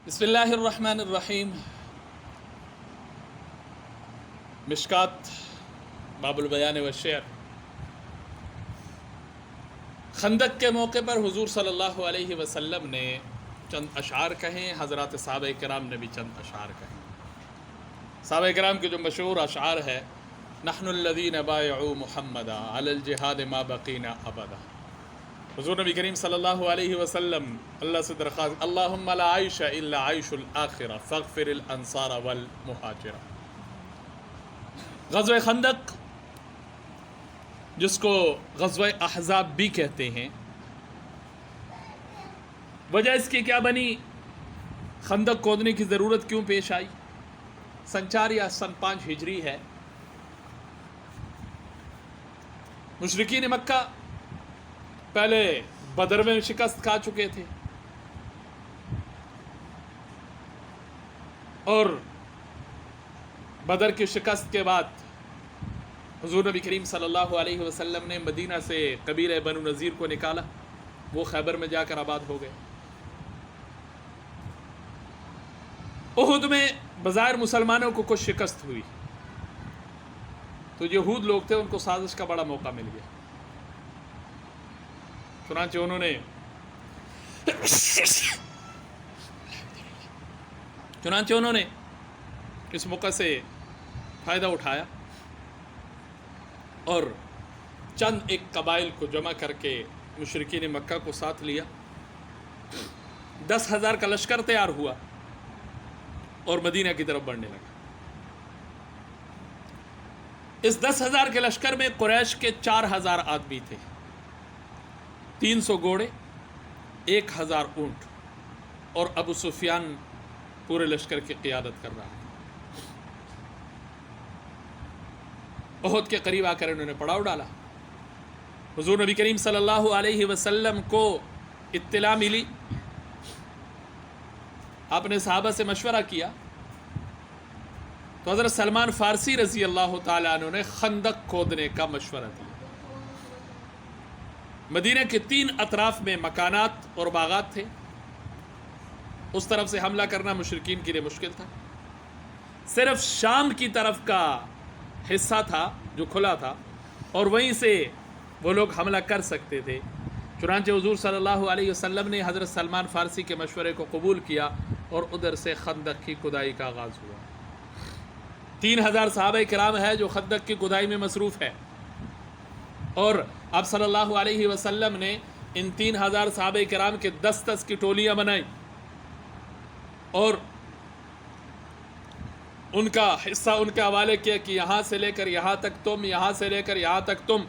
بسم اللہ الرحمن الرحیم۔ مشکات باب البیان والشعر۔ خندق کے موقع پر حضور صلی اللہ علیہ وسلم نے چند اشعار کہیں، حضرات صحابہ کرام نے بھی چند اشعار کہیں۔ صحابہ کرام کے جو مشہور اشعار ہے، نحن الذین بایعوا محمدا علی الجہاد ما بقینا ابدا۔ حضور نبی کریم صلی اللہ علیہ وسلم اللہ سے درخواست، اللہم لا عیش الا عیش الآخرہ فاغفر الانصار والمہاجرہ۔ غزوہ خندق، جس کو غزوہ احزاب بھی کہتے ہیں، وجہ اس کی کیا بنی؟ خندق کھودنے کی ضرورت کیوں پیش آئی؟ سن 4 یا سن 5 ہجری ہے۔ مشرکین مکہ پہلے بدر میں شکست کھا چکے تھے، اور بدر کی شکست کے بعد حضور نبی کریم صلی اللہ علیہ وسلم نے مدینہ سے قبیلہ بنو نذیر کو نکالا، وہ خیبر میں جا کر آباد ہو گئے۔ احد میں بظاہر مسلمانوں کو کچھ شکست ہوئی، تو یہود لوگ تھے، ان کو سازش کا بڑا موقع مل گیا۔ چنانچہ انہوں نے اس موقع سے فائدہ اٹھایا اور چند ایک قبائل کو جمع کر کے مشرکین مکہ کو ساتھ لیا۔ 10,000 کا لشکر تیار ہوا اور مدینہ کی طرف بڑھنے لگا۔ اس 10,000 کے لشکر میں قریش کے 4,000 آدمی تھے، 300 گھوڑے، 1,000 اونٹ، اور ابو سفیان پورے لشکر کی قیادت کر رہا ہے۔ احد کے قریب آ کر انہوں نے پڑاؤ ڈالا۔ حضور نبی کریم صلی اللہ علیہ وسلم کو اطلاع ملی، آپ نے صحابہ سے مشورہ کیا، تو حضرت سلمان فارسی رضی اللہ تعالیٰ عنہ نے خندق کھودنے کا مشورہ دیا۔ مدینہ کے 3 اطراف میں مکانات اور باغات تھے، اس طرف سے حملہ کرنا مشرکین کے لیے مشکل تھا۔ صرف شام کی طرف کا حصہ تھا جو کھلا تھا، اور وہیں سے وہ لوگ حملہ کر سکتے تھے۔ چنانچہ حضور صلی اللہ علیہ وسلم نے حضرت سلمان فارسی کے مشورے کو قبول کیا اور ادھر سے خندق کی کھدائی کا آغاز ہوا۔ 3,000 صحابہ کرام ہے جو خندق کی کھدائی میں مصروف ہے، اور آپ صلی اللہ علیہ وسلم نے ان 3,000 صحابہ کرام کے 10 کی ٹولیاں بنائیں اور ان کا حصہ ان کے حوالے کیا کہ یہاں سے لے کر یہاں تک تم، یہاں سے لے کر یہاں تک تم۔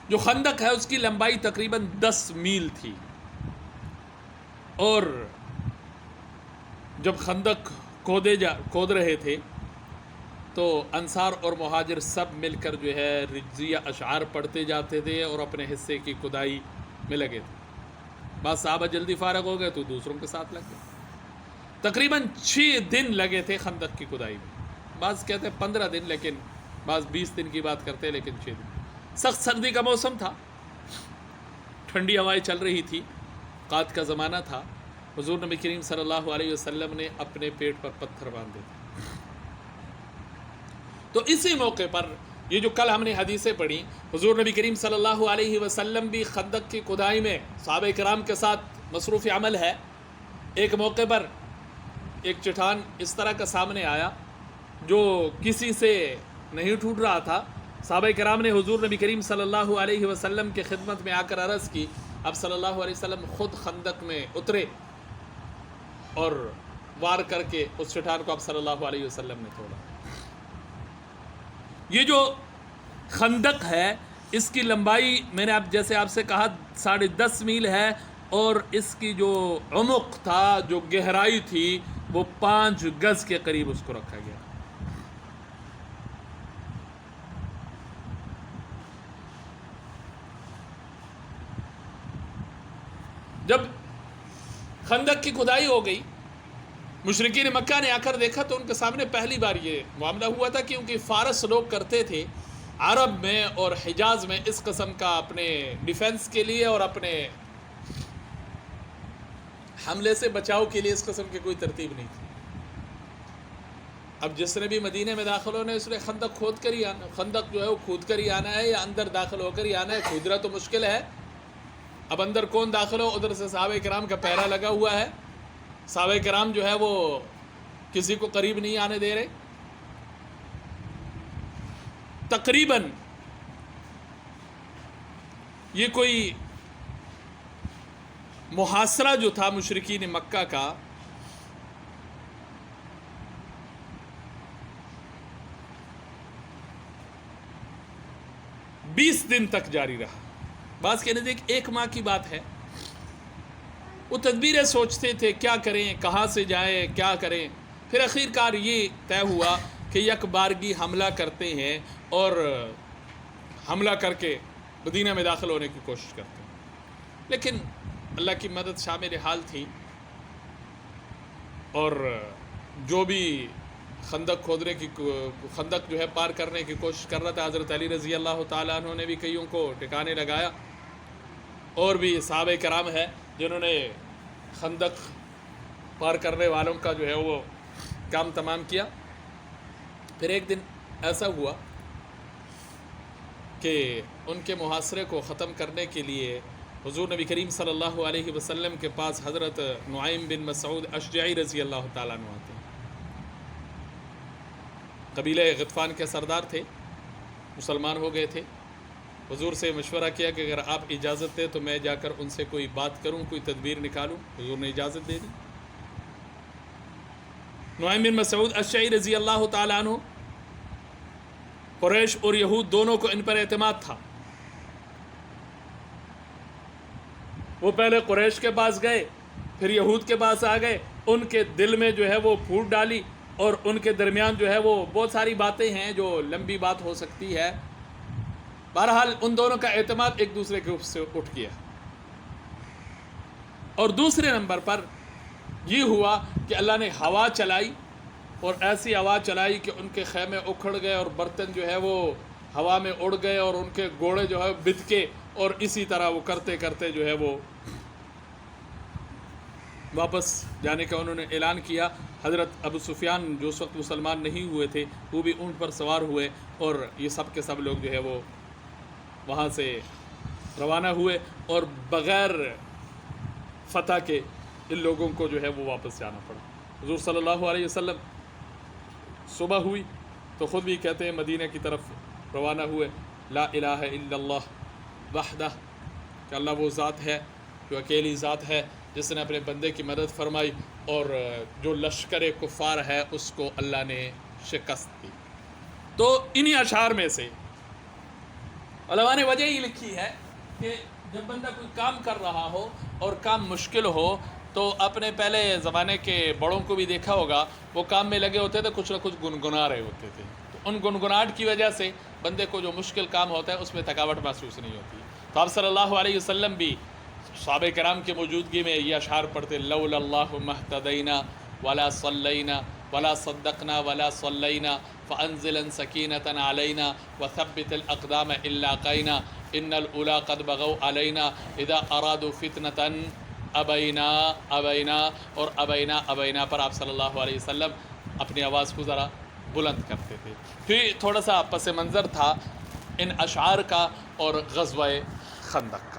جو خندق ہے اس کی لمبائی تقریباً 10 میل تھی، اور جب خندق کھود رہے تھے تو انصار اور مہاجر سب مل کر جو ہے رجزیہ اشعار پڑھتے جاتے تھے اور اپنے حصے کی کھدائی میں لگے تھے۔ بعض صحابہ جلدی فارغ ہو گئے تو دوسروں کے ساتھ لگ گئے۔ تقریباً 6 دن لگے تھے خندق کی کھدائی میں، بعض کہتے ہیں 15 دن، لیکن بعض 20 دن کی بات کرتے ہیں، لیکن 6 دن۔ سخت سردی کا موسم تھا، ٹھنڈی ہوائیں چل رہی تھی، قحط کا زمانہ تھا۔ حضور نبی کریم صلی اللہ علیہ وسلم نے اپنے پیٹ پر پتھر باندھے تھے۔ تو اسی موقع پر یہ جو کل ہم نے حدیثیں پڑھی، حضور نبی کریم صلی اللہ علیہ وسلم بھی خندق کی کھدائی میں صحابہ کرام کے ساتھ مصروف عمل ہے۔ ایک موقع پر ایک چٹان اس طرح کا سامنے آیا جو کسی سے نہیں ٹوٹ رہا تھا۔ صحابہ کرام نے حضور نبی کریم صلی اللہ علیہ وسلم کی خدمت میں آ کر عرض کی، اب صلی اللہ علیہ وسلم خود خندق میں اترے اور وار کر کے اس چٹان کو اب صلی اللہ علیہ وسلم نے توڑا۔ یہ جو خندق ہے اس کی لمبائی میں نے جیسے آپ سے کہا 10.5 میل ہے، اور اس کی جو عمق تھا، جو گہرائی تھی، وہ 5 گز کے قریب اس کو رکھا گیا۔ جب خندق کی کھدائی ہو گئی، مشرکین مکہ نے آ کر دیکھا تو ان کے سامنے پہلی بار یہ معاملہ ہوا تھا، کیونکہ فارس لوگ کرتے تھے عرب میں اور حجاز میں اس قسم کا اپنے ڈیفنس کے لیے اور اپنے حملے سے بچاؤ کے لیے اس قسم کی کوئی ترتیب نہیں تھی۔ اب جس نے بھی مدینہ میں داخل ہونا ہے اس نے خندق کھود کر ہی آنا، خندق جو ہے وہ کھود کر ہی آنا ہے یا اندر داخل ہو کر ہی آنا ہے۔ کھودنا تو مشکل ہے، اب اندر کون داخل ہو؟ ادھر سے صحابہ کرام کا پہرا لگا ہوا ہے، صحابہ کرام جو ہے وہ کسی کو قریب نہیں آنے دے رہے۔ تقریباً یہ کوئی محاصرہ جو تھا مشرکین مکہ کا، 20 دن تک جاری رہا۔ بعض کے نزدیک 1 ماہ کی بات ہے۔ وہ تدبیریں سوچتے تھے کیا کریں، کہاں سے جائیں، کیا کریں۔ پھر اخیر کار یہ طے ہوا کہ یک بارگی حملہ کرتے ہیں اور حملہ کر کے مدینہ میں داخل ہونے کی کوشش کرتے ہیں۔ لیکن اللہ کی مدد شامل حال تھی، اور جو بھی خندق کھودنے کی خندق جو ہے پار کرنے کی کوشش کر رہا تھا، حضرت علی رضی اللہ تعالیٰ عنہ نے بھی کئیوں کو ٹھکانے لگایا، اور بھی صحابہ کرام ہے جنہوں نے خندق پار کرنے والوں کا جو ہے وہ کام تمام کیا۔ پھر ایک دن ایسا ہوا کہ ان کے محاصرے کو ختم کرنے کے لیے حضور نبی کریم صلی اللہ علیہ وسلم کے پاس حضرت نعیم بن مسعود اشجعی رضی اللہ تعالیٰ عنہ آتے ہیں۔ قبیلہ غطفان کے سردار تھے، مسلمان ہو گئے تھے۔ حضور سے مشورہ کیا کہ اگر آپ اجازت دیں تو میں جا کر ان سے کوئی بات کروں، کوئی تدبیر نکالوں۔ حضور نے اجازت دے دی۔ نعیم بن مسعود اشجعی رضی اللہ تعالیٰ عنہ، قریش اور یہود دونوں کو ان پر اعتماد تھا۔ وہ پہلے قریش کے پاس گئے، پھر یہود کے پاس آ گئے، ان کے دل میں جو ہے وہ پھوٹ ڈالی، اور ان کے درمیان جو ہے وہ بہت ساری باتیں ہیں جو لمبی بات ہو سکتی ہے۔ بہرحال ان دونوں کا اعتماد ایک دوسرے کے اوپر سے اٹھ گیا۔ اور دوسرے نمبر پر یہ ہوا کہ اللہ نے ہوا چلائی، اور ایسی ہوا چلائی کہ ان کے خیمے اکھڑ گئے، اور برتن جو ہے وہ ہوا میں اڑ گئے، اور ان کے گھوڑے جو ہے بتکے، اور اسی طرح وہ کرتے کرتے جو ہے وہ واپس جانے کا انہوں نے اعلان کیا۔ حضرت ابو سفیان جو اس وقت مسلمان نہیں ہوئے تھے وہ بھی اونٹ پر سوار ہوئے، اور یہ سب کے سب لوگ جو ہے وہ وہاں سے روانہ ہوئے، اور بغیر فتح کے ان لوگوں کو جو ہے وہ واپس جانا پڑا۔ حضور صلی اللہ علیہ وسلم صبح ہوئی تو خود بھی کہتے ہیں مدینہ کی طرف روانہ ہوئے۔ لا الہ الا اللہ وحدہ، کہ اللہ وہ ذات ہے جو اکیلی ذات ہے جس نے اپنے بندے کی مدد فرمائی، اور جو لشکر کفار ہے اس کو اللہ نے شکست دی۔ تو انہی اشعار میں سے علماء نے وجہ یہ لکھی ہے کہ جب بندہ کوئی کام کر رہا ہو اور کام مشکل ہو تو اپنے پہلے زمانے کے بڑوں کو بھی دیکھا ہوگا، وہ کام میں لگے ہوتے تھے، کچھ نہ کچھ گنگنا رہے ہوتے تھے، تو ان گنگناہٹ کی وجہ سے بندے کو جو مشکل کام ہوتا ہے اس میں تھکاوٹ محسوس نہیں ہوتی۔ تو آپ صلی اللہ علیہ وسلم بھی صحابہ کرام کی موجودگی میں یہ اشعار پڑھتے، لولا اللہ مہتدینا ولا صلینا ولا صدقنا ولا صلینا فانزلا سکینۃ علینا وثبت الاقدام الا قینا ان الاولی قد بغوا علینا اذا ارادوا فتنۃ ابینا ابینا، اور ابینا ابینا پر آپ صلی اللہ علیہ وسلم اپنی آواز کو ذرا بلند کرتے تھے۔ پھر تھوڑا سا پس منظر تھا ان اشعار کا اور غزوہ خندق کا۔